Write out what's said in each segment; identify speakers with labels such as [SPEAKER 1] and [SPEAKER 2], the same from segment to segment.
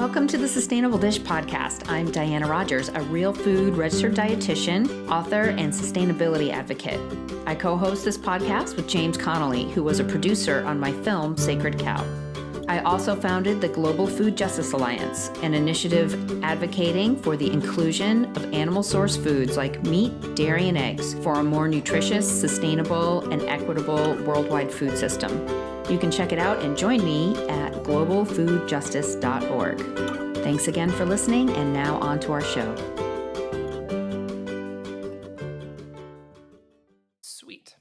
[SPEAKER 1] Welcome to the Sustainable Dish Podcast. I'm Diana Rogers, a real food registered dietitian, author, and sustainability advocate. I co-host this podcast with James Connolly, who was a producer on my film, Sacred Cow. I also founded the Global Food Justice Alliance, an initiative advocating for the inclusion of animal-sourced foods like meat, dairy, and eggs for a more nutritious, sustainable, and equitable worldwide food system. You can check it out and join me at globalfoodjustice.org. Thanks again for listening, and now on to our show.
[SPEAKER 2] Sweet.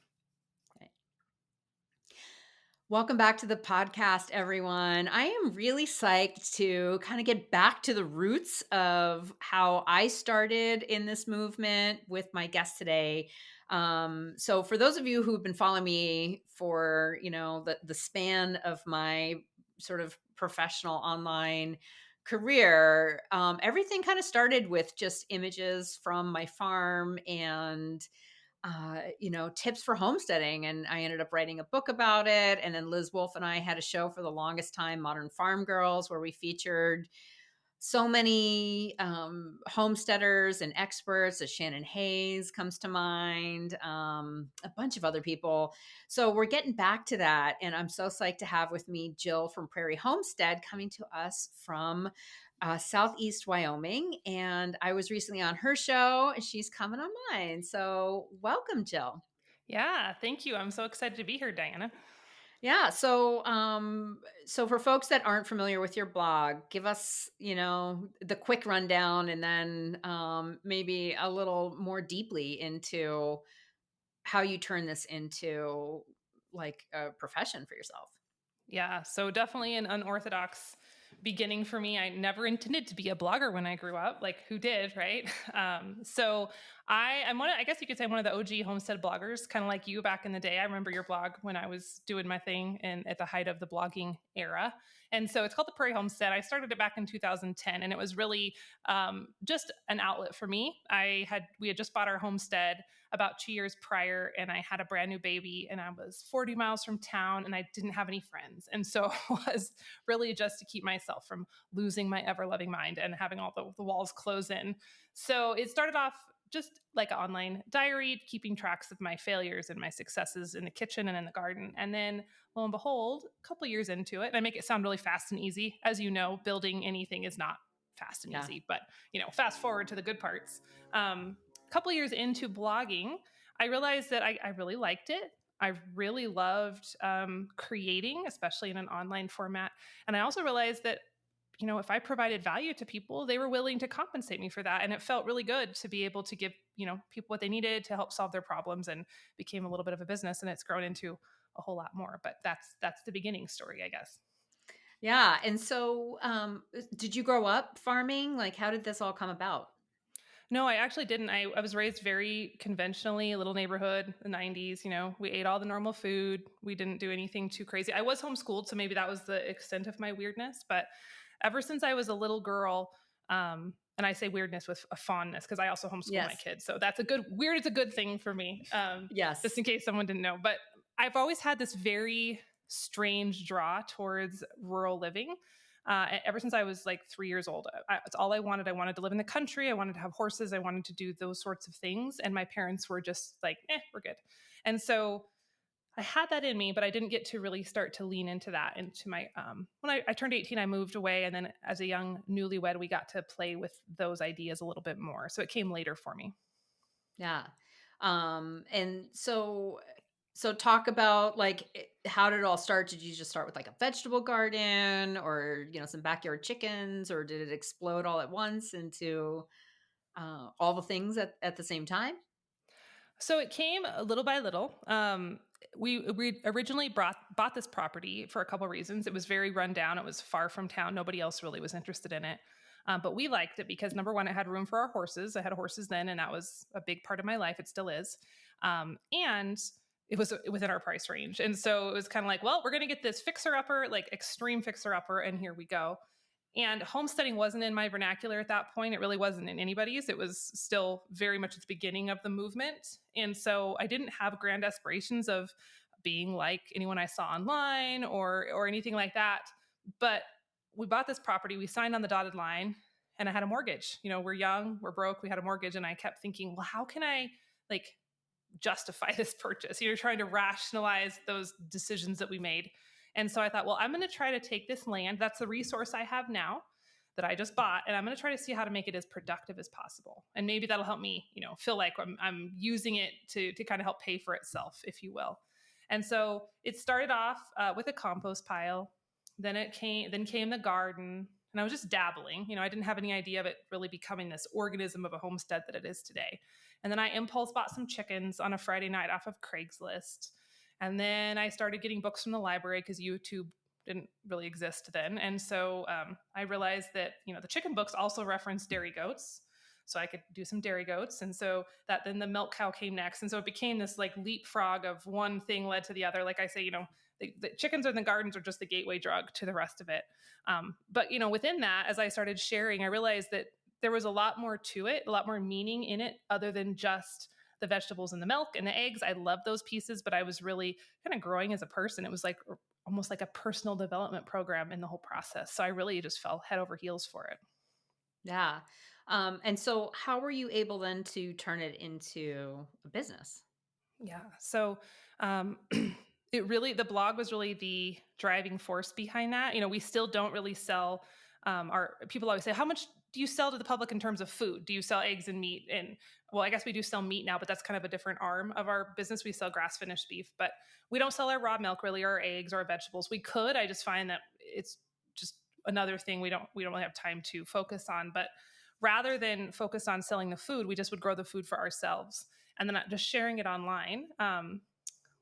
[SPEAKER 1] Welcome back to the podcast, everyone. I am really psyched to kind of get back to the roots of how I started in this movement with my guest today. So for those of you who've been following me for, the span of my sort of professional online career, everything kind of started with just images from my farm and tips for homesteading. And I ended up writing a book about it. And then Liz Wolfe and I had a show for the longest time, Modern Farm Girls, where we featured so many homesteaders and experts. Shannon Hayes comes to mind, a bunch of other people. So we're getting back to that. And I'm so psyched to have with me Jill from Prairie Homestead, coming to us from Southeast Wyoming. And I was recently on her show and she's coming on mine. So welcome, Jill.
[SPEAKER 2] Yeah, thank you. I'm so excited to be here, Diana.
[SPEAKER 1] Yeah. So for folks that aren't familiar with your blog, give us, the quick rundown and then maybe a little more deeply into how you turn this into like a profession for yourself.
[SPEAKER 2] Yeah, so definitely an unorthodox beginning for me. I never intended to be a blogger when I grew up. Like, who did, right? So I'm I guess you could say one of the OG homestead bloggers, kind of like you back in the day. I remember your blog when I was doing my thing and at the height of the blogging era. And so it's called the Prairie Homestead. I started it back in 2010, and it was really just an outlet for me. We had just bought our homestead about 2 years prior, and I had a brand new baby, and I was 40 miles from town, and I didn't have any friends. And so it was really just to keep myself from losing my ever-loving mind and having all the walls close in. So it started off just like an online diary, keeping tracks of my failures and my successes in the kitchen and in the garden. And then lo and behold, a couple years into it, and I make it sound really fast and easy. As you know, building anything is not fast and easy, but fast forward to the good parts. Couple years into blogging, I realized that I really liked it. I really loved creating, especially in an online format. And I also realized that, if I provided value to people, they were willing to compensate me for that. And it felt really good to be able to give, people what they needed to help solve their problems, and became a little bit of a business, and it's grown into a whole lot more. But that's the beginning story, I guess.
[SPEAKER 1] Yeah. And so did you grow up farming? Like, how did this all come about?
[SPEAKER 2] No, I actually didn't. I was raised very conventionally, a little neighborhood, the 90s. We ate all the normal food. We didn't do anything too crazy. I was homeschooled, so maybe that was the extent of my weirdness. But ever since I was a little girl, and I say weirdness with a fondness because I also homeschool my kids. So that's weird is a good thing for me.
[SPEAKER 1] Yes.
[SPEAKER 2] Just in case someone didn't know. But I've always had this very strange draw towards rural living. Ever since I was like 3 years old, it's all I wanted. I wanted to live in the country. I wanted to have horses. I wanted to do those sorts of things. And my parents were just like, we're good. And so I had that in me, but I didn't get to really start to lean into that. Into my, when I turned 18, I moved away. And then as a young newlywed, we got to play with those ideas a little bit more. So it came later for me.
[SPEAKER 1] Yeah. And so talk about how did it all start? Did you just start with like a vegetable garden or, some backyard chickens, or did it explode all at once into all the things at the same time?
[SPEAKER 2] So it came little by little. We originally bought this property for a couple of reasons. It was very run down. It was far from town. Nobody else really was interested in it. But we liked it because, number one, it had room for our horses. I had horses then, and that was a big part of my life. It still is. And it was within our price range. And so it was kind of like, well, we're going to get this fixer-upper, like extreme fixer-upper, and here we go. And homesteading wasn't in my vernacular at that point. It really wasn't in anybody's. It was still very much at the beginning of the movement. And so I didn't have grand aspirations of being like anyone I saw online or anything like that. But we bought this property, we signed on the dotted line, and I had a mortgage. You know, we're young, we're broke, we had a mortgage. And I kept thinking, well, how can I like justify this purchase? You're trying to rationalize those decisions that we made. And so I thought, well, I'm going to try to take this land. That's the resource I have now that I just bought. And I'm going to try to see how to make it as productive as possible. And maybe that'll help me, feel like I'm using it to kind of help pay for itself, if you will. And so it started off with a compost pile. Then came the garden, and I was just dabbling. I didn't have any idea of it really becoming this organism of a homestead that it is today. And then I impulse bought some chickens on a Friday night off of Craigslist. And then I started getting books from the library because YouTube didn't really exist then. And so I realized that, the chicken books also reference dairy goats. So I could do some dairy goats. And so then the milk cow came next. And so it became this like leapfrog of one thing led to the other. Like I say, the chickens or the gardens are just the gateway drug to the rest of it. But, within that, as I started sharing, I realized that there was a lot more to it, a lot more meaning in it other than just the vegetables and the milk and the eggs. I love those pieces, but I was really kind of growing as a person. It was like almost like a personal development program in the whole process. So I really just fell head over heels for it.
[SPEAKER 1] Yeah. And so how were you able then to turn it into a business?
[SPEAKER 2] Yeah. So the blog was really the driving force behind that. We still don't really sell our people always say, how much do you sell to the public in terms of food? Do you sell eggs and meat? And well, I guess we do sell meat now, but that's kind of a different arm of our business. We sell grass finished beef, but we don't sell our raw milk really, or our eggs or our vegetables. We could. I just find that it's just another thing we don't really have time to focus on. But rather than focus on selling the food, we just would grow the food for ourselves. And then just sharing it online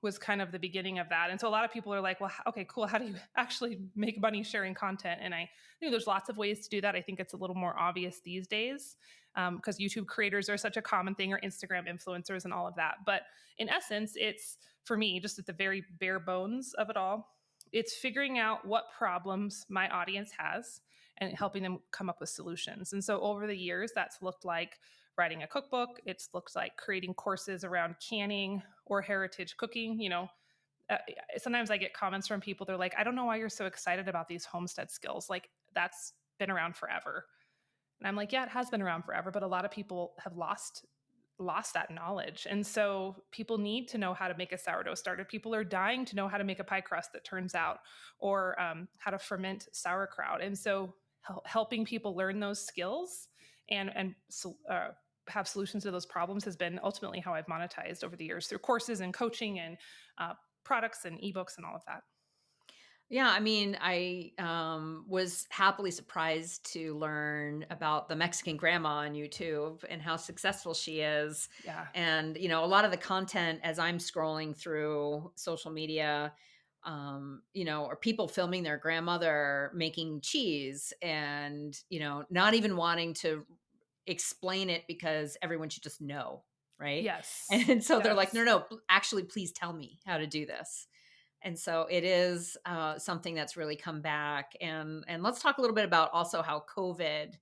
[SPEAKER 2] was kind of the beginning of that. And so a lot of people are like, well, okay, cool. How do you actually make money sharing content? And I think there's lots of ways to do that. I think it's a little more obvious these days because YouTube creators are such a common thing, or Instagram influencers and all of that. But in essence, it's for me, just at the very bare bones of it all, it's figuring out what problems my audience has and helping them come up with solutions. And so over the years, that's looked like writing a cookbook. It's looked like creating courses around canning or heritage cooking. Sometimes I get comments from people. They're like, I don't know why you're so excited about these homestead skills. Like that's been around forever. And I'm like, yeah, it has been around forever, but a lot of people have lost that knowledge. And so people need to know how to make a sourdough starter. People are dying to know how to make a pie crust that turns out, or how to ferment sauerkraut. And so helping people learn those skills and have solutions to those problems has been ultimately how I've monetized over the years through courses and coaching and products and ebooks and all of that.
[SPEAKER 1] Yeah, I mean, I was happily surprised to learn about the Mexican grandma on YouTube and how successful she is.
[SPEAKER 2] Yeah.
[SPEAKER 1] And, a lot of the content as I'm scrolling through social media, are people filming their grandmother making cheese and, not even wanting to explain it because everyone should just know. Right.
[SPEAKER 2] Yes.
[SPEAKER 1] And so they're like, no,
[SPEAKER 2] Yes.
[SPEAKER 1] no, actually, please tell me how to do this. And so it is something that's really come back. And let's talk a little bit about also how COVID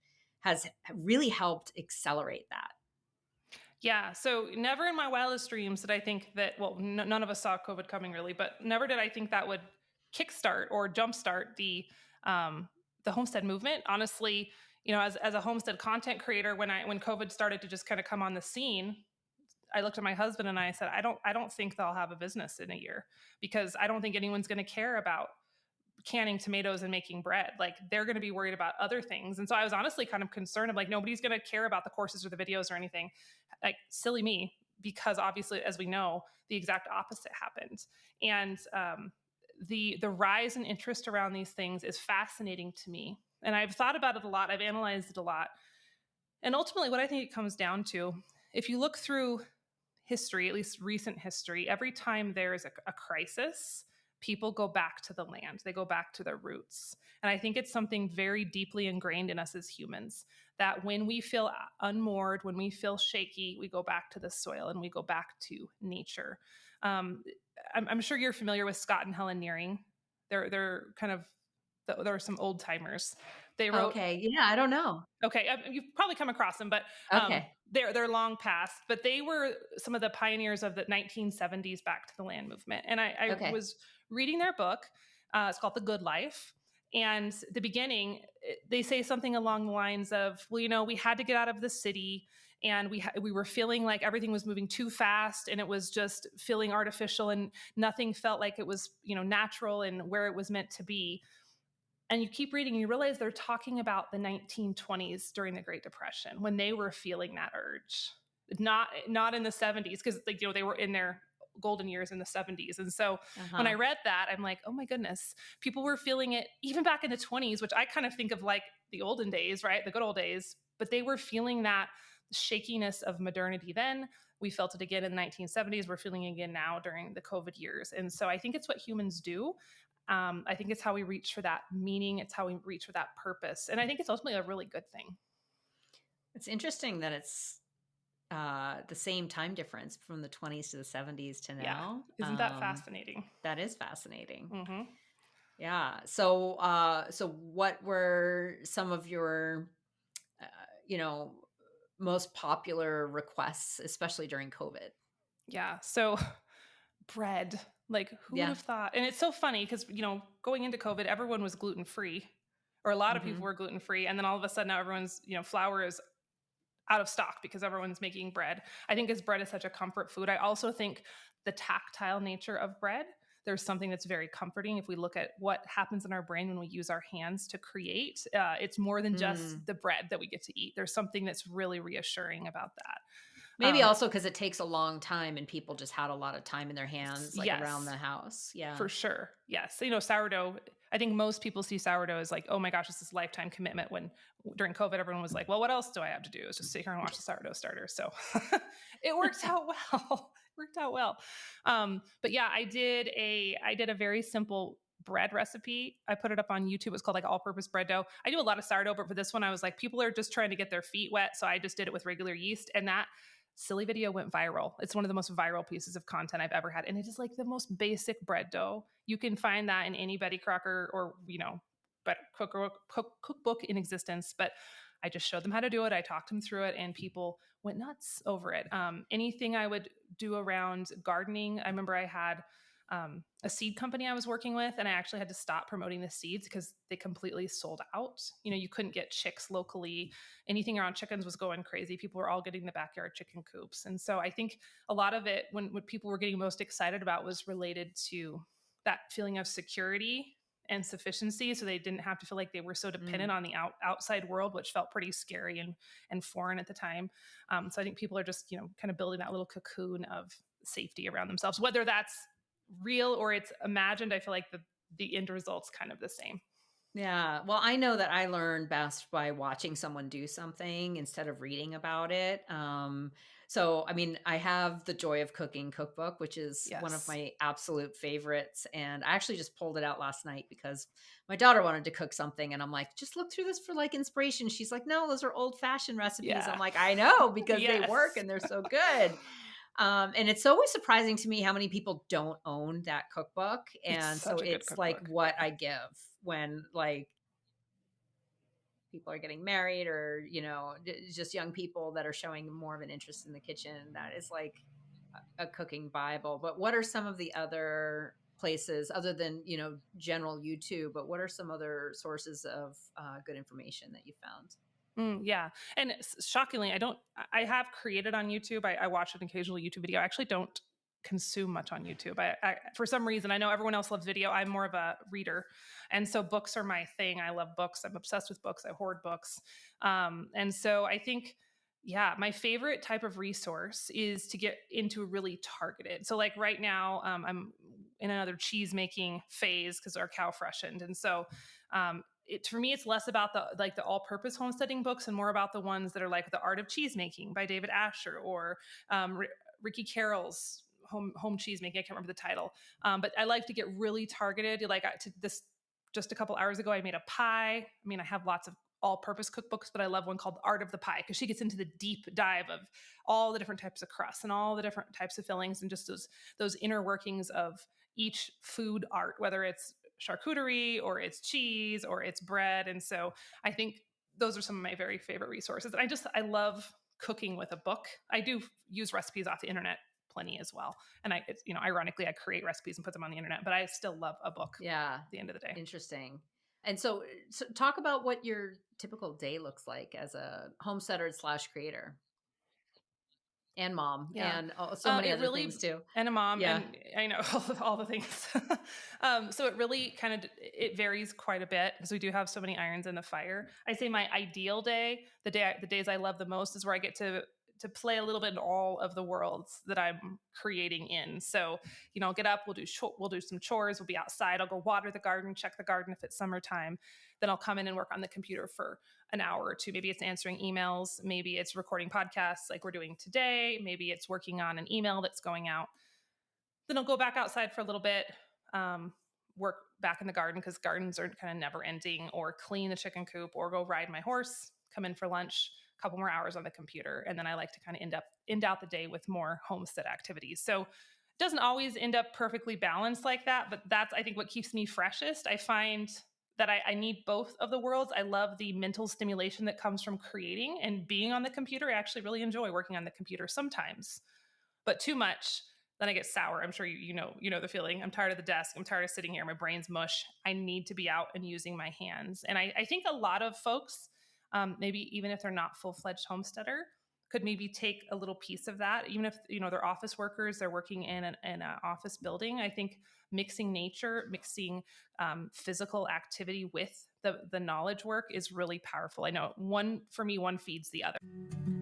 [SPEAKER 1] has really helped accelerate that.
[SPEAKER 2] Yeah. So never in my wildest dreams did I think that, well, none of us saw COVID coming really, but never did I think that would kickstart or jumpstart the homestead movement. Honestly, as a homestead content creator, when COVID started to just kind of come on the scene, I looked at my husband and I said, I don't think they'll have a business in a year because I don't think anyone's going to care about canning tomatoes and making bread. Like they're going to be worried about other things. And so I was honestly kind of concerned. I'm like, nobody's going to care about the courses or the videos or anything. Like silly me, because obviously, as we know, the exact opposite happened. And the rise in interest around these things is fascinating to me. And I've thought about it a lot. I've analyzed it a lot. And ultimately, what I think it comes down to, if you look through history, at least recent history, every time there is a crisis, people go back to the land. They go back to their roots. And I think it's something very deeply ingrained in us as humans that when we feel unmoored, when we feel shaky, we go back to the soil and we go back to nature. Um, I'm sure you're familiar with Scott and Helen Nearing. They're kind of there are some old timers. They wrote
[SPEAKER 1] Okay. Yeah, I don't know.
[SPEAKER 2] Okay, you've probably come across them, but
[SPEAKER 1] Okay.
[SPEAKER 2] they're long past. But they were some of the pioneers of the 1970s back to the land movement. And I
[SPEAKER 1] Okay.
[SPEAKER 2] was reading their book. It's called The Good Life, And the beginning, they say something along the lines of, well, we had to get out of the city, and we were feeling like everything was moving too fast, and it was just feeling artificial, and nothing felt like it was, natural and where it was meant to be. And you keep reading, and you realize they're talking about the 1920s during the Great Depression, when they were feeling that urge, not in the 70s, because they were in their golden years in the 70s. And so when I
[SPEAKER 1] Uh-huh.
[SPEAKER 2] read that, I'm like, oh my goodness, people were feeling it even back in the 20s, which I kind of think of like the olden days, right? The good old days. But they were feeling that shakiness of modernity then. We felt it again in the 1970s. We're feeling it again now during the COVID years. And so I think it's what humans do. I think it's how we reach for that meaning. It's how we reach for that purpose. And I think it's ultimately a really good thing.
[SPEAKER 1] It's interesting that it's the same time difference from the 20s to the 70s to
[SPEAKER 2] Yeah.
[SPEAKER 1] now.
[SPEAKER 2] Isn't that fascinating?
[SPEAKER 1] That is fascinating.
[SPEAKER 2] Mm-hmm.
[SPEAKER 1] Yeah. So what were some of your, uh, you know, most popular requests, especially during COVID?
[SPEAKER 2] Yeah. So bread, like who would
[SPEAKER 1] Yeah.
[SPEAKER 2] have thought? And it's so funny because, going into COVID, everyone was gluten free, or a lot of people
[SPEAKER 1] Hmm.
[SPEAKER 2] were gluten free. And then all of a sudden now everyone's, flour is out of stock because everyone's making bread. I think as bread is such a comfort food, I also think the tactile nature of bread, there's something that's very comforting. If we look at what happens in our brain when we use our hands to create, it's more than just
[SPEAKER 1] Mm.
[SPEAKER 2] the bread that we get to eat. There's something that's really reassuring about that.
[SPEAKER 1] Maybe
[SPEAKER 2] Um,
[SPEAKER 1] also because it takes a long time and people just had a lot of time in their hands, like around
[SPEAKER 2] yes,
[SPEAKER 1] the house. Yeah.
[SPEAKER 2] for sure. Yes. Sourdough, I think most people see sourdough as like, oh my gosh, it's this lifetime commitment. When during COVID, everyone was like, well, what else do I have to do? Is just sit here and watch the sourdough starter. So it worked out well. Worked out well. But yeah, I did a very simple bread recipe. I put it up on YouTube. It's called like all purpose bread dough. I do a lot of sourdough, but for this one, I was like, people are just trying to get their feet wet. So I just did it with regular yeast. And that silly video went viral. It's one of the most viral pieces of content I've ever had. And it is like the most basic bread dough. You can find that in any Betty Crocker or, but cookbook in existence. But I just showed them how to do it. I talked them through it, and people went nuts over it. Anything I would do around gardening, I remember I had a seed company I was working with, and I actually had to stop promoting the seeds because they completely sold out. You couldn't get chicks locally. Anything around chickens was going crazy. People were all getting the backyard chicken coops. And so I think a lot of it, when what people were getting most excited about, was related to that feeling of security and sufficiency. So they didn't have to feel like they were so
[SPEAKER 1] Mm.
[SPEAKER 2] dependent on the outside world, which felt pretty scary and foreign at the time. So I think people are just, kind of building that little cocoon of safety around themselves, whether that's real or it's imagined. I feel like the end result's kind of the same.
[SPEAKER 1] Yeah. Well, I know that I learn best by watching someone do something instead of reading about it. So, I mean, I have the Joy of Cooking cookbook, which is one of
[SPEAKER 2] Yes.
[SPEAKER 1] my absolute favorites. And I actually just pulled it out last night because my daughter wanted to cook something. And I'm like, just look through this for like inspiration. She's like, no, those are old fashioned recipes. I'm
[SPEAKER 2] Yeah.
[SPEAKER 1] like, I know because they work
[SPEAKER 2] Yes.
[SPEAKER 1] and they're so good. And it's always surprising to me how many people don't own that cookbook.
[SPEAKER 2] It's
[SPEAKER 1] And so
[SPEAKER 2] such a good
[SPEAKER 1] it's like
[SPEAKER 2] cookbook.
[SPEAKER 1] what
[SPEAKER 2] Yeah.
[SPEAKER 1] I give when like people are getting married or, just young people that are showing more of an interest in the kitchen. That is like a cooking Bible. But what are some of the other places other than, general YouTube, but what are some other sources of good information that you found?
[SPEAKER 2] Yeah. And shockingly, I have created on YouTube. I watch an occasional YouTube video. I actually don't consume much on YouTube. For some reason, I know everyone else loves video. I'm more of a reader. And so books are my thing. I love books. I'm obsessed with books. I hoard books. And so I think, yeah, my favorite type of resource is to get into really targeted. So like right now, I'm in another cheese making phase because our cow freshened. And so for me, it's less about the all-purpose homesteading books and more about the ones that are like The Art of Cheesemaking by David Asher, or Ricky Carroll's home cheese making. I can't remember the title, but I like to get really targeted. Like this, just a couple hours ago, I made a pie. I mean, I have lots of all-purpose cookbooks, but I love one called The Art of the Pie because she gets into the deep dive of all the different types of crusts and all the different types of fillings and just those inner workings of each food art, whether it's charcuterie or it's cheese or it's bread. And so I think those are some of my very favorite resources. And I love cooking with a book. I do use recipes off the internet plenty as well. And ironically, I create recipes and put them on the internet, but I still love a book
[SPEAKER 1] Yeah.
[SPEAKER 2] at the end of the day.
[SPEAKER 1] Interesting. And so talk about what your typical day looks like as a homesteader slash creator and mom
[SPEAKER 2] Yeah.
[SPEAKER 1] and so many
[SPEAKER 2] It
[SPEAKER 1] other things
[SPEAKER 2] really,
[SPEAKER 1] too.
[SPEAKER 2] and a mom,
[SPEAKER 1] Yeah.
[SPEAKER 2] and I know all the things. So it really kind of it varies quite a bit because we do have so many irons in the fire. I say my ideal day, the days I love the most, is where I get to play a little bit in all of the worlds that I'm creating in. So, I'll get up, we'll do some chores, we'll be outside, I'll go water the garden, check the garden if it's summertime. Then I'll come in and work on the computer for an hour or two. Maybe it's answering emails, maybe it's recording podcasts like we're doing today, maybe it's working on an email that's going out. Then I'll go back outside for a little bit, work back in the garden because gardens are kind of never ending, or clean the chicken coop, or go ride my horse, come in for lunch, a couple more hours on the computer. And then I like to kind of end out the day with more homestead activities. So it doesn't always end up perfectly balanced like that, but that's, I think, what keeps me freshest. I find that I need both of the worlds. I love the mental stimulation that comes from creating and being on the computer. I actually really enjoy working on the computer sometimes, but too much, then I get sour. I'm sure you know the feeling. I'm tired of the desk. I'm tired of sitting here. My brain's mush. I need to be out and using my hands. And I think a lot of folks, maybe even if they're not full-fledged homesteader, could maybe take a little piece of that. Even if they're office workers, they're working in an office building. I think mixing nature, mixing physical activity with the knowledge work is really powerful. I know one feeds the other.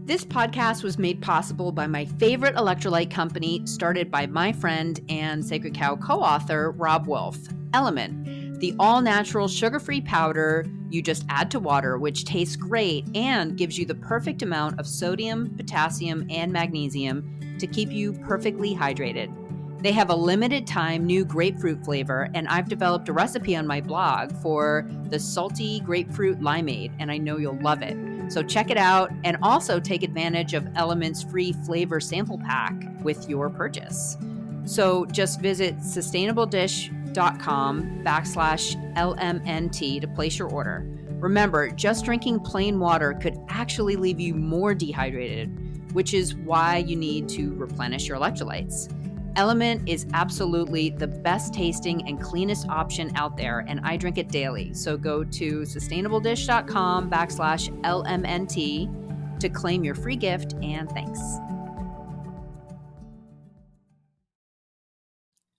[SPEAKER 1] This podcast was made possible by my favorite electrolyte company, started by my friend and Sacred Cow co author, Rob Wolf, Element, the all natural sugar free powder you just add to water, which tastes great and gives you the perfect amount of sodium, potassium, and magnesium to keep you perfectly hydrated. They have a limited time new grapefruit flavor, and I've developed a recipe on my blog for the salty grapefruit limeade, and I know you'll love it. So check it out and also take advantage of Element's free flavor sample pack with your purchase. So just visit sustainabledish.com/LMNT to place your order. Remember, just drinking plain water could actually leave you more dehydrated, which is why you need to replenish your electrolytes. Element is absolutely the best tasting and cleanest option out there, and I drink it daily. So go to sustainabledish.com/LMNT to claim your free gift, and thanks.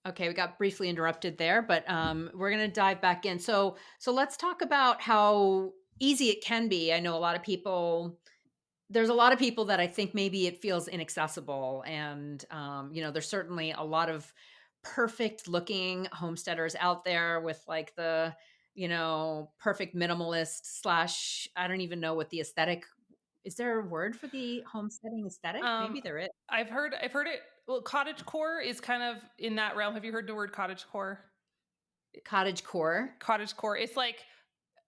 [SPEAKER 1] Okay, we got briefly interrupted there, but we're going to dive back in. So let's talk about how easy it can be. I know there's a lot of people that I think maybe it feels inaccessible. And, there's certainly a lot of perfect looking homesteaders out there with like the, perfect minimalist slash, I don't even know what the aesthetic, is there a word for the homesteading aesthetic?
[SPEAKER 2] Um,
[SPEAKER 1] Maybe there is.
[SPEAKER 2] I've heard it. Well, cottage core is kind of in that realm. Have you heard the word cottage core?
[SPEAKER 1] Cottage core.
[SPEAKER 2] Cottage core. It's like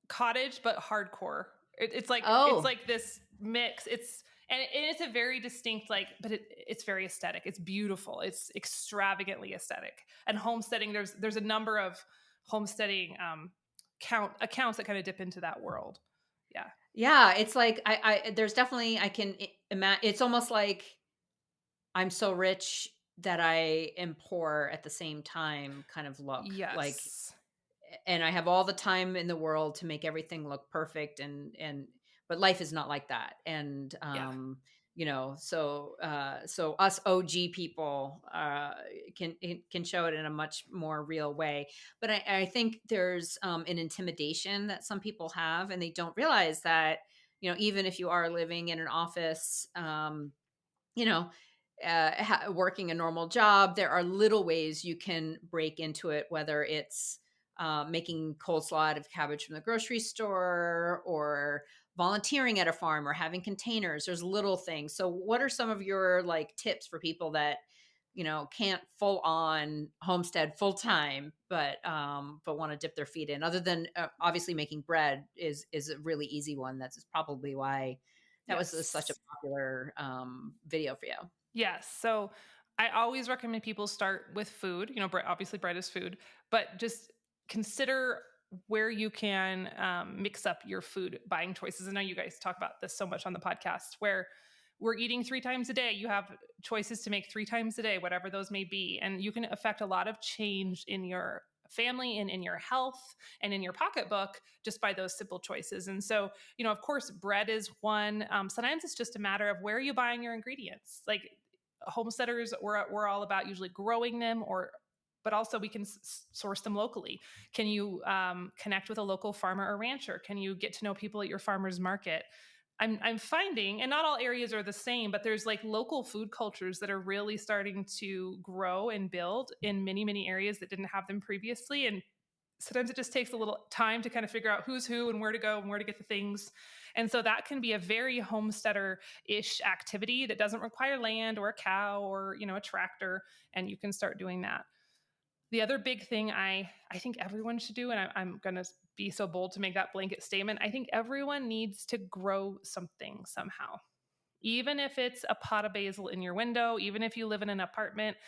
[SPEAKER 2] cottage but hardcore. It's
[SPEAKER 1] Oh,
[SPEAKER 2] like this mix. It's a very distinct, like, but it's very aesthetic. It's beautiful. It's extravagantly aesthetic. And homesteading, there's a number of homesteading accounts that kind of dip into that world. Yeah.
[SPEAKER 1] yeah. It's like, there's definitely, I can imagine, it's almost like I'm so rich that I am poor at the same time kind of look. Like,
[SPEAKER 2] Yes.
[SPEAKER 1] and I have all the time in the world to make everything look perfect, and but life is not like that. And
[SPEAKER 2] Yeah.
[SPEAKER 1] so us OG people can show it in a much more real way. But I think there's an intimidation that some people have, and they don't realize that, even if you are living in an office, you know, working a normal job, there are little ways you can break into it, whether it's making coleslaw out of cabbage from the grocery store, or volunteering at a farm, or having containers. There's little things. So what are some of your like tips for people that, can't full on homestead full time, but want to dip their feet in, other than obviously making bread is a really easy one. That's probably why that was such a
[SPEAKER 2] Yes.
[SPEAKER 1] popular video for you.
[SPEAKER 2] Yes. So I always recommend people start with food. Obviously bread is food, but just consider where you can mix up your food buying choices. I know you guys talk about this so much on the podcast, where we're eating 3 times a day. You have choices to make 3 times a day, whatever those may be. And you can affect a lot of change in your family and in your health and in your pocketbook just by those simple choices. And so, of course, bread is one. Sometimes it's just a matter of where are you buying your ingredients. Like homesteaders, we're all about usually growing them, but also we can source them locally. Can you connect with a local farmer or rancher? Can you get to know people at your farmer's market? I'm finding, and not all areas are the same, but there's like local food cultures that are really starting to grow and build in many, many areas that didn't have them previously. And sometimes it just takes a little time to kind of figure out who's who and where to go and where to get the things. And so that can be a very homesteader-ish activity that doesn't require land or a cow or, a tractor. And you can start doing that. The other big thing I think everyone should do, and I'm going to be so bold to make that blanket statement, I think everyone needs to grow something somehow. Even if it's a pot of basil in your window, even if you live in an apartment,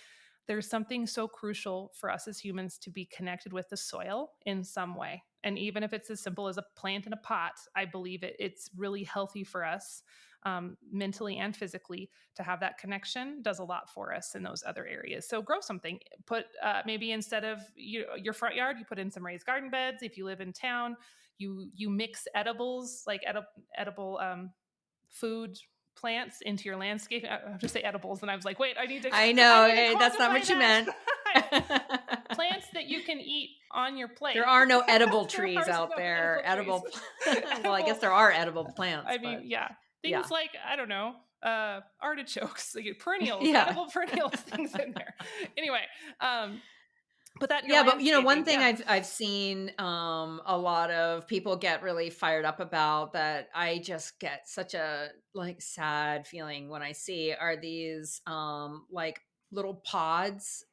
[SPEAKER 2] there's something so crucial for us as humans to be connected with the soil in some way. And even if it's as simple as a plant in a pot, I believe it's really healthy for us, mentally and physically, to have that connection. Does a lot for us in those other areas. So grow something. Put maybe instead of your front yard, you put in some raised garden beds. If you live in town, you mix edibles, like edible food plants into your landscape. I have to say edibles, and I was like, wait, I need to
[SPEAKER 1] I know, that's not
[SPEAKER 2] quantify
[SPEAKER 1] what you
[SPEAKER 2] that.
[SPEAKER 1] meant.
[SPEAKER 2] Plants that you can eat on your plate.
[SPEAKER 1] There are no edible
[SPEAKER 2] There
[SPEAKER 1] trees
[SPEAKER 2] are
[SPEAKER 1] out
[SPEAKER 2] no
[SPEAKER 1] there.
[SPEAKER 2] trees.
[SPEAKER 1] Well, I guess there are edible plants,
[SPEAKER 2] I mean,
[SPEAKER 1] but
[SPEAKER 2] yeah,
[SPEAKER 1] yeah.
[SPEAKER 2] things like, I don't know, artichokes, like perennials,
[SPEAKER 1] Yeah.
[SPEAKER 2] edible perennials, things in there. Anyway, put that in your
[SPEAKER 1] Yeah, but one
[SPEAKER 2] landscaping.
[SPEAKER 1] thing
[SPEAKER 2] Yeah,
[SPEAKER 1] I've seen a lot of people get really fired up about, that I just get such a like sad feeling when I see, are these like little pods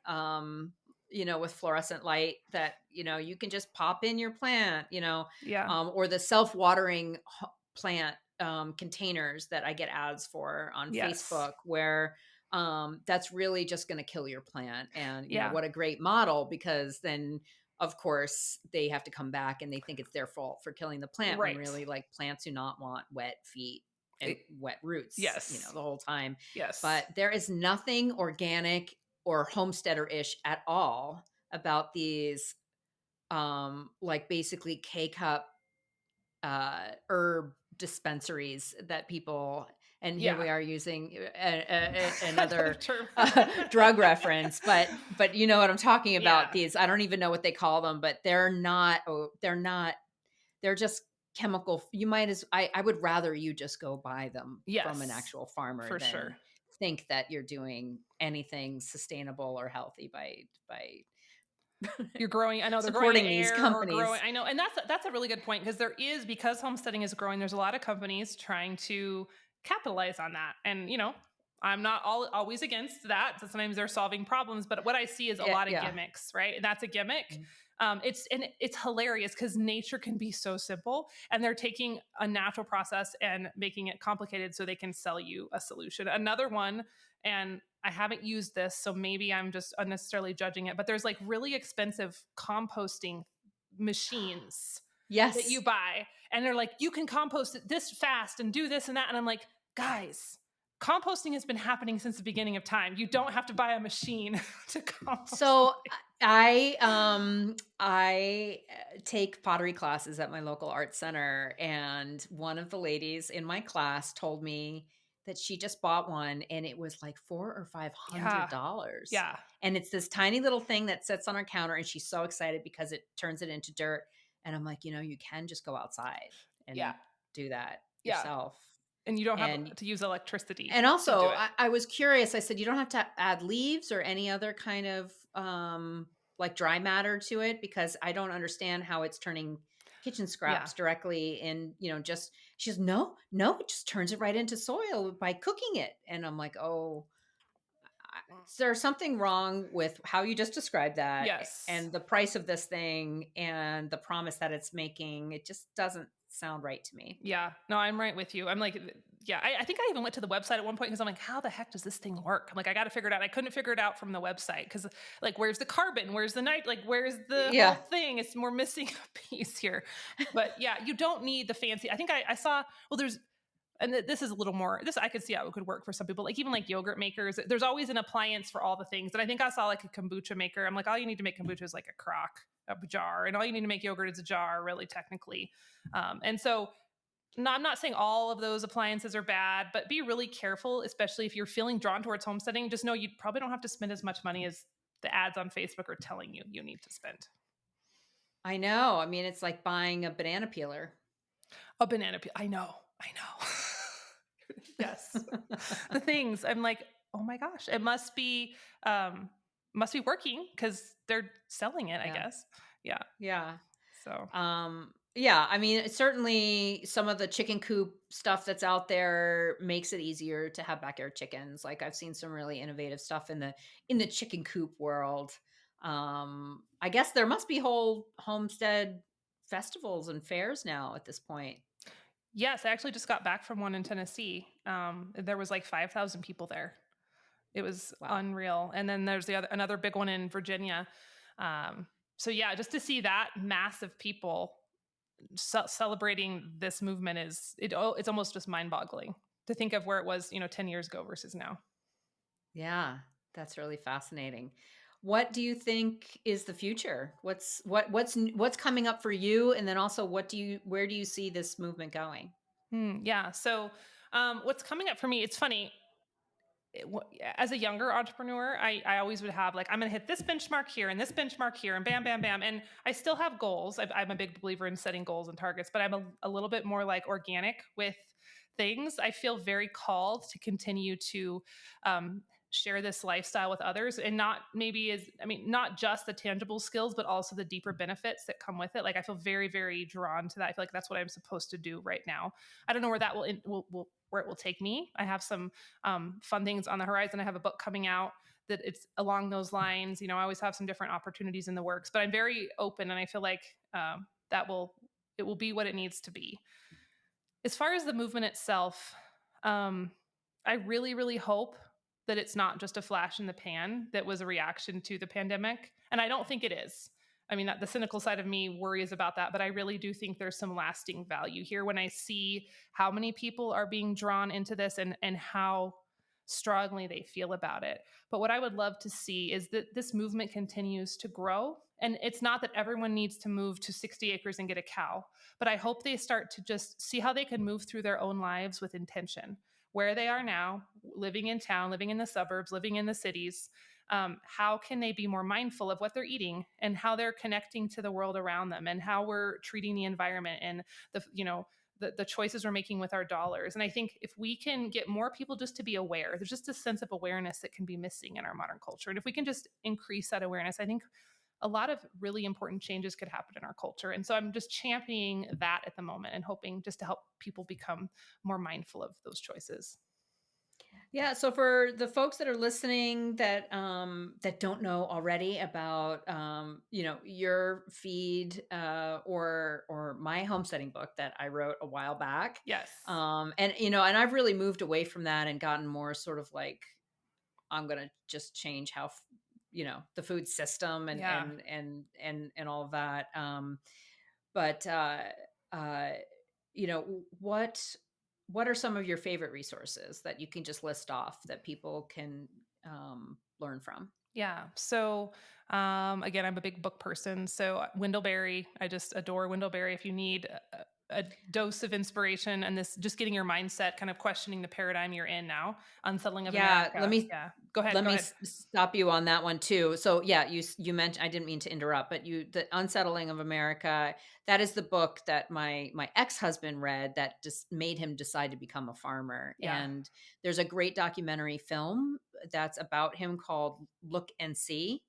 [SPEAKER 1] with fluorescent light that you can just pop in your plant,
[SPEAKER 2] yeah,
[SPEAKER 1] or the self-watering plant containers that I get ads for on
[SPEAKER 2] yes,
[SPEAKER 1] Facebook, where that's really just going to kill your plant. And
[SPEAKER 2] yeah,
[SPEAKER 1] what a great model, because then of course they have to come back and they think it's their fault for killing the plant, when
[SPEAKER 2] right.
[SPEAKER 1] really, like, plants do not want wet feet and
[SPEAKER 2] It-
[SPEAKER 1] wet roots,
[SPEAKER 2] yes,
[SPEAKER 1] the whole time.
[SPEAKER 2] yes,
[SPEAKER 1] But there is nothing organic or homesteader-ish at all about these like basically K-cup herb dispensaries that people, and here
[SPEAKER 2] yeah.
[SPEAKER 1] we are using
[SPEAKER 2] Another
[SPEAKER 1] another
[SPEAKER 2] term.
[SPEAKER 1] drug reference, but you know what I'm talking about.
[SPEAKER 2] Yeah.
[SPEAKER 1] These, I don't even know what they call them, but they're not, they're just chemical. You might as I would rather you just go buy them from an
[SPEAKER 2] Yes,
[SPEAKER 1] actual farmer
[SPEAKER 2] for
[SPEAKER 1] than
[SPEAKER 2] sure.
[SPEAKER 1] think that you're doing anything sustainable or healthy by
[SPEAKER 2] You're growing, I know they're growing in
[SPEAKER 1] supporting these
[SPEAKER 2] air or growing,
[SPEAKER 1] companies.
[SPEAKER 2] I know, and that's a really good point, because because homesteading is growing, there's a lot of companies trying to capitalize on that. And I'm not always against that. So sometimes they're solving problems, but what I see is a
[SPEAKER 1] Yeah,
[SPEAKER 2] lot of
[SPEAKER 1] yeah.
[SPEAKER 2] gimmicks, right? And that's a gimmick. It's hilarious because nature can be so simple, and they're taking a natural process and making it complicated so they can sell you a solution. Another one, and I haven't used this, so maybe I'm just unnecessarily judging it, but there's like really expensive composting machines that you
[SPEAKER 1] Yes.
[SPEAKER 2] buy, and they're like, you can compost it this fast and do this and that. And I'm like, guys, composting has been happening since the beginning of time. You don't have to buy a machine to compost
[SPEAKER 1] So
[SPEAKER 2] something.
[SPEAKER 1] I take pottery classes at my local art center, and one of the ladies in my class told me that she just bought one, and it was like
[SPEAKER 2] Yeah.
[SPEAKER 1] $400 or $500.
[SPEAKER 2] Yeah.
[SPEAKER 1] And it's this tiny little thing that sits on her counter, and she's so excited because it turns it into dirt. And I'm like, you can just go outside
[SPEAKER 2] Yeah.
[SPEAKER 1] and do that
[SPEAKER 2] Yeah.
[SPEAKER 1] yourself.
[SPEAKER 2] And you don't have
[SPEAKER 1] And
[SPEAKER 2] to use electricity
[SPEAKER 1] and
[SPEAKER 2] to do
[SPEAKER 1] also,
[SPEAKER 2] it.
[SPEAKER 1] I was curious. I said, "You don't have to add leaves or any other kind of, like, dry matter to it, because I don't understand how it's turning kitchen
[SPEAKER 2] Yeah.
[SPEAKER 1] scraps directly in, just." She says, "No, no, it just turns it right into soil by cooking it." And I'm like, "Oh, is there something wrong with how you just described that,
[SPEAKER 2] Yes.
[SPEAKER 1] and the price of this thing and the promise that it's making? It just doesn't sound right to me."
[SPEAKER 2] Yeah. No, I'm right with you. I'm like, yeah, I think I even went to the website at one point because I'm like, how the heck does this thing work? I'm like, I got to figure it out. I couldn't figure it out from the website because, like, where's the carbon? Where's the night? Like, where's the whole
[SPEAKER 1] Yeah.
[SPEAKER 2] thing? It's more missing a piece here. But yeah, you don't need the fancy. I think I saw, well, this is a little more, this I could see how it could work for some people, like even like yogurt makers. There's always an appliance for all the things. And I think I saw like a kombucha maker. I'm like, all you need to make kombucha is like a crock. a jar, and all you need to make yogurt is a jar, really, technically. And so, no, I'm not saying all of those appliances are bad, but be really careful, especially if you're feeling drawn towards homesteading. Just know you probably don't have to spend as much money as the ads on Facebook are telling you you need to spend.
[SPEAKER 1] I know. I mean, it's like buying a banana peeler.
[SPEAKER 2] A banana peel. I know. I know. Yes. The things I'm like, oh my gosh, it must be working because they're selling it, I
[SPEAKER 1] Yeah.
[SPEAKER 2] guess. Yeah.
[SPEAKER 1] Yeah.
[SPEAKER 2] So
[SPEAKER 1] Yeah, I mean, it's certainly some of the chicken coop stuff that's out there makes it easier to have backyard chickens. Like I've seen some really innovative stuff in the chicken coop world. I guess there must be whole homestead festivals and fairs now at this point.
[SPEAKER 2] yes, I actually just got back from one in Tennessee. There was like 5,000 people there. It was
[SPEAKER 1] Wow.
[SPEAKER 2] unreal. And then there's another big one in Virginia. Um, so yeah, just to see that mass of people celebrating this movement it's almost just mind-boggling to think of where it was, 10 years ago versus now.
[SPEAKER 1] Yeah, that's really fascinating. What do you think is the future? What's coming up for you, and then also where do you see this movement going?
[SPEAKER 2] Yeah. So, what's coming up for me? It's funny. As a younger entrepreneur, I always would have like, I'm going to hit this benchmark here and this benchmark here and bam, bam, bam. And I still have goals. I'm a big believer in setting goals and targets, but I'm a little bit more like organic with things. I feel very called to continue to share this lifestyle with others, and not maybe is, I mean, not just the tangible skills, but also the deeper benefits that come with it. Like I feel very, very drawn to that. I feel like that's what I'm supposed to do right now. I don't know where that will where it will take me. I have some fun things on the horizon. I have a book coming out that it's along those lines. I always have some different opportunities in the works, but I'm very open, and I feel like that will it will be what it needs to be. As far as the movement itself, um, I really, really hope that it's not just a flash in the pan that was a reaction to the pandemic. And I don't think it is. I mean, the cynical side of me worries about that, but I really do think there's some lasting value here when I see how many people are being drawn into this, and how strongly they feel about it. But what I would love to see is that this movement continues to grow. And it's not that everyone needs to move to 60 acres and get a cow, but I hope they start to just see how they can move through their own lives with intention. Where they are now, living in town, living in the suburbs, living in the cities, how can they be more mindful of what they're eating and how they're connecting to the world around them, and how we're treating the environment, and the choices we're making with our dollars. And I think if we can get more people just to be aware, there's just a sense of awareness that can be missing in our modern culture. And if we can just increase that awareness, I think a lot of really important changes could happen in our culture. And so I'm just championing that at the moment and hoping just to help people become more mindful of those choices.
[SPEAKER 1] Yeah, so for the folks that are listening that don't know already about your feed or my homesteading book that I wrote a while back.
[SPEAKER 2] Yes.
[SPEAKER 1] And I've really moved away from that and gotten more sort of like I'm going to just change how the food system and
[SPEAKER 2] Yeah.
[SPEAKER 1] all of that. But uh you know what are some of your favorite resources that you can just list off that people can learn from?
[SPEAKER 2] Yeah. So, again, I'm a big book person. So, Windleberry, I just adore Windleberry. If you need a dose of inspiration and this, just getting your mindset, kind of questioning the paradigm you're in now, Unsettling of
[SPEAKER 1] Yeah, let
[SPEAKER 2] America.
[SPEAKER 1] me
[SPEAKER 2] Yeah. Go ahead.
[SPEAKER 1] let
[SPEAKER 2] Go
[SPEAKER 1] me
[SPEAKER 2] ahead.
[SPEAKER 1] stop you on that one too. So yeah, you mentioned, I didn't mean to interrupt, but the Unsettling of America, that is the book that my ex-husband read that just made him decide to become a farmer.
[SPEAKER 2] Yeah.
[SPEAKER 1] And there's a great documentary film that's about him called Look and See.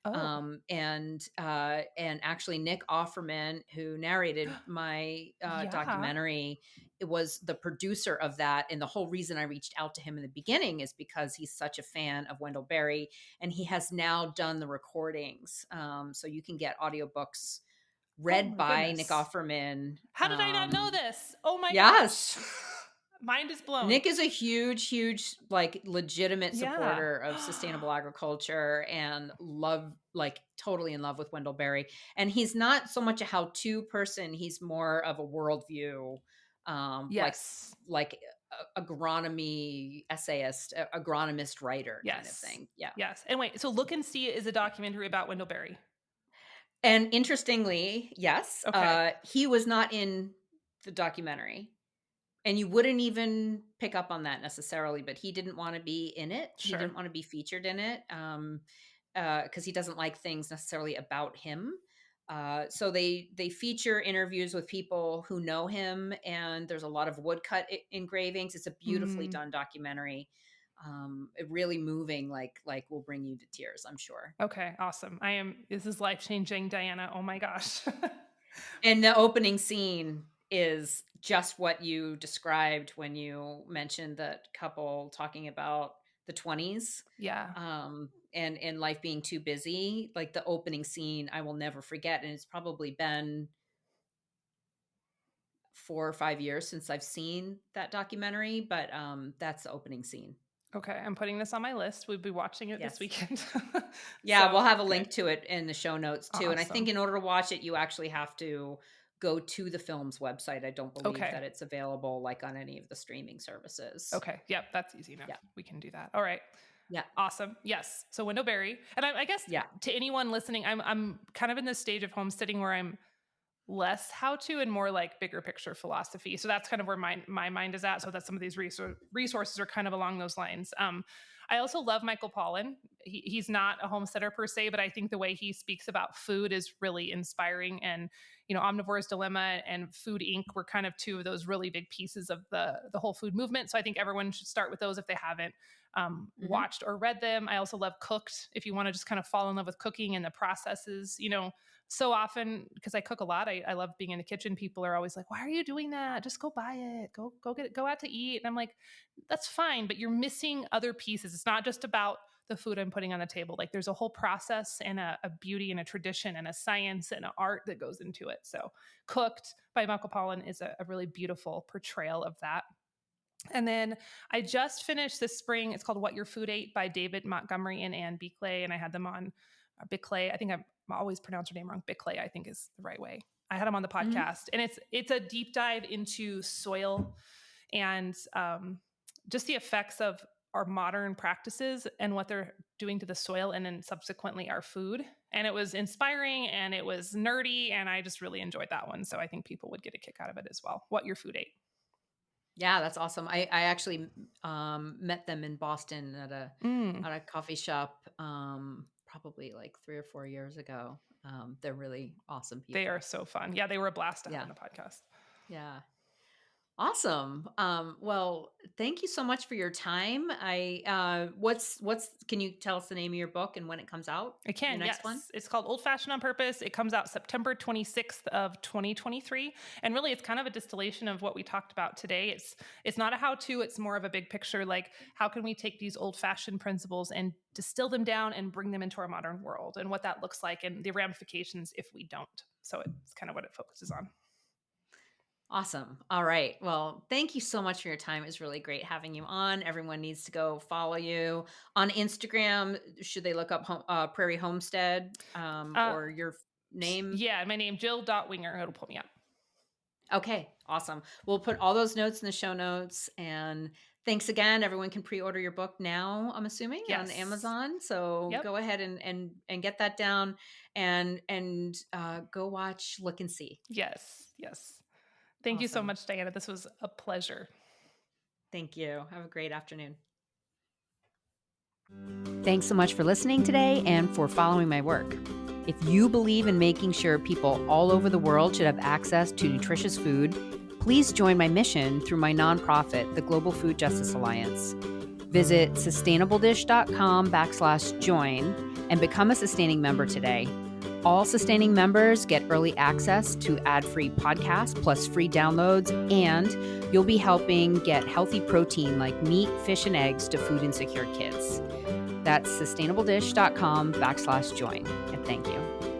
[SPEAKER 2] Oh,
[SPEAKER 1] And actually Nick Offerman, who narrated my
[SPEAKER 2] yeah.
[SPEAKER 1] documentary, it was the producer of that. And the whole reason I reached out to him in the beginning is because he's such a fan of Wendell Berry, and he has now done the recordings. So you can get audiobooks
[SPEAKER 2] Oh,
[SPEAKER 1] read
[SPEAKER 2] my
[SPEAKER 1] by Nick
[SPEAKER 2] goodness.
[SPEAKER 1] Offerman.
[SPEAKER 2] How did I not know this? Oh, my gosh.
[SPEAKER 1] Yes.
[SPEAKER 2] Mind is blown.
[SPEAKER 1] Nick is a huge, like, legitimate
[SPEAKER 2] Yeah.
[SPEAKER 1] supporter of sustainable agriculture and totally in love with Wendell Berry. And he's not so much a how-to person; he's more of a worldview,
[SPEAKER 2] Yes.
[SPEAKER 1] like agronomy essayist, agronomist writer kind of
[SPEAKER 2] Yes.
[SPEAKER 1] thing. Yeah.
[SPEAKER 2] Yes. And wait, so Look and See is a documentary about Wendell Berry.
[SPEAKER 1] And interestingly, yes,
[SPEAKER 2] Okay.
[SPEAKER 1] he was not in the documentary. And you wouldn't even pick up on that necessarily, but he didn't wanna be in it. He
[SPEAKER 2] Sure.
[SPEAKER 1] didn't wanna be featured in it, because he doesn't like things necessarily about him. So they feature interviews with people who know him, and there's a lot of woodcut engravings. It's a beautifully
[SPEAKER 2] Mm,
[SPEAKER 1] done documentary, really moving, like will bring you to tears, I'm sure.
[SPEAKER 2] okay, awesome. This is life-changing, Diana. Oh my gosh.
[SPEAKER 1] And the opening scene is just what you described when you mentioned that couple talking about the 20s,
[SPEAKER 2] Yeah.
[SPEAKER 1] and life being too busy. Like, the opening scene, I will never forget, and it's probably been 4 or 5 years since I've seen that documentary, but, that's the opening scene.
[SPEAKER 2] Okay, I'm putting this on my list. We'll be watching it this
[SPEAKER 1] Yes.
[SPEAKER 2] weekend.
[SPEAKER 1] Yeah,
[SPEAKER 2] So,
[SPEAKER 1] we'll have a
[SPEAKER 2] okay.
[SPEAKER 1] link to it in the show notes too, and I think
[SPEAKER 2] Awesome.
[SPEAKER 1] in order to watch it, you actually have to go to the film's website. I don't believe
[SPEAKER 2] Okay.
[SPEAKER 1] that it's available, like, on any of the streaming services.
[SPEAKER 2] Okay. Yep, that's easy enough.
[SPEAKER 1] Yeah.
[SPEAKER 2] We can do that. All right.
[SPEAKER 1] Yeah.
[SPEAKER 2] Awesome. Yes. So Windowberry, and I guess
[SPEAKER 1] Yeah.
[SPEAKER 2] to anyone listening, I'm kind of in this stage of homesteading where I'm less how to and more like bigger picture philosophy. So that's kind of where my mind is at. So that some of these resources are kind of along those lines. I also love Michael Pollan. He's not a homesteader per se, but I think the way he speaks about food is really inspiring. And Omnivore's Dilemma and Food Inc. were kind of two of those really big pieces of the whole food movement. So I think everyone should start with those if they haven't
[SPEAKER 1] Mhm.
[SPEAKER 2] watched or read them. I also love Cooked. If you want to just kind of fall in love with cooking and the processes, so often because I cook a lot, I love being in the kitchen. People are always like, "Why are you doing that? Just go buy it. Go get it. Go out to eat." And I'm like, "That's fine, but you're missing other pieces. It's not just about the food I'm putting on the table. Like there's a whole process and a beauty and a tradition and a science and an art that goes into it." So, Cooked by Michael Pollan is a really beautiful portrayal of that. And then I just finished this spring. It's called What Your Food Ate by David Montgomery and Ann Bickley. And I had them on Bickley. I think I always pronounce her name wrong. Bickley, I think is the right way. I had them on the
[SPEAKER 1] Mhm.
[SPEAKER 2] podcast, and it's a deep dive into soil and just the effects of our modern practices and what they're doing to the soil, and then subsequently our food. And it was inspiring and it was nerdy, and I just really enjoyed that one. So I think people would get a kick out of it as well. What Your Food Ate.
[SPEAKER 1] Yeah, that's awesome. I actually, met them in Boston
[SPEAKER 2] Mm.
[SPEAKER 1] at a coffee shop, probably, like, 3 or 4 years ago. They're really awesome
[SPEAKER 2] They are
[SPEAKER 1] people.
[SPEAKER 2] so fun. Yeah, they were a blast to have on
[SPEAKER 1] Yeah.
[SPEAKER 2] the podcast.
[SPEAKER 1] Yeah. Awesome. Well, thank you so much for your time. What's can you tell us the name of your book and when it comes out?
[SPEAKER 2] I
[SPEAKER 1] Your
[SPEAKER 2] can,
[SPEAKER 1] next one?
[SPEAKER 2] yes. It's called Old Fashioned on Purpose. It comes out September 26th of 2023. And really it's kind of a distillation of what we talked about today. It's not a how-to, it's more of a big picture like how can we take these old-fashioned principles and distill them down and bring them into our modern world and what that looks like and the ramifications if we don't. So it's kind of what it focuses on.
[SPEAKER 1] Awesome. All right. Well, thank you so much for your time. It was really great having you on. Everyone needs to go follow you on Instagram. Should they look up Prairie Homestead,
[SPEAKER 2] Uh,
[SPEAKER 1] or your name?
[SPEAKER 2] yeah, my name Jill.Winger. It'll pull me up.
[SPEAKER 1] Okay, awesome. We'll put all those notes in the show notes. And thanks again. Everyone can pre-order your book now, I'm assuming, on
[SPEAKER 2] Yes.
[SPEAKER 1] Amazon. So
[SPEAKER 2] Yep.
[SPEAKER 1] go ahead and get that down, and go watch Look and See.
[SPEAKER 2] Yes. Yes. Thank you so
[SPEAKER 1] Awesome.
[SPEAKER 2] much, Diana. This was a pleasure.
[SPEAKER 1] Thank you. Have a great afternoon. Thanks so much for listening today and for following my work. If you believe in making sure people all over the world should have access to nutritious food, please join my mission through my nonprofit, the Global Food Justice Alliance. Visit sustainabledish.com/join and become a sustaining member today. All sustaining members get early access to ad-free podcasts plus free downloads, and you'll be helping get healthy protein like meat, fish, and eggs to food insecure kids. That's sustainabledish.com/join. And thank you.